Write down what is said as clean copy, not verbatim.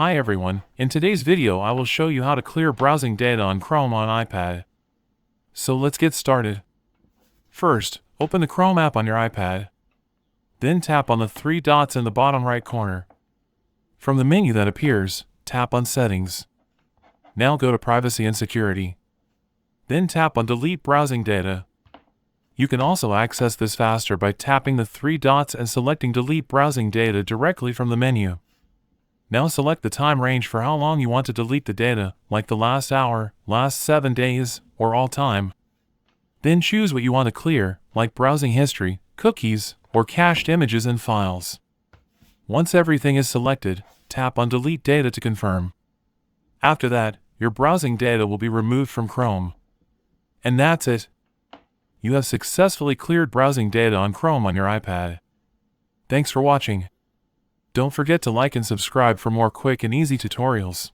Hi everyone, in today's video I will show you how to clear browsing data on Chrome on iPad. So let's get started. First, open the Chrome app on your iPad. Then tap on the three dots in the bottom right corner. From the menu that appears, tap on Settings. Now go to Privacy and Security. Then tap on Delete Browsing Data. You can also access this faster by tapping the three dots and selecting Delete Browsing Data directly from the menu. Now select the time range for how long you want to delete the data, like the last hour, last 7 days, or all time. Then choose what you want to clear, like browsing history, cookies, or cached images and files. Once everything is selected, tap on Delete Data to confirm. After that, your browsing data will be removed from Chrome. And that's it. You have successfully cleared browsing data on Chrome on your iPad. Thanks for watching. Don't forget to like and subscribe for more quick and easy tutorials.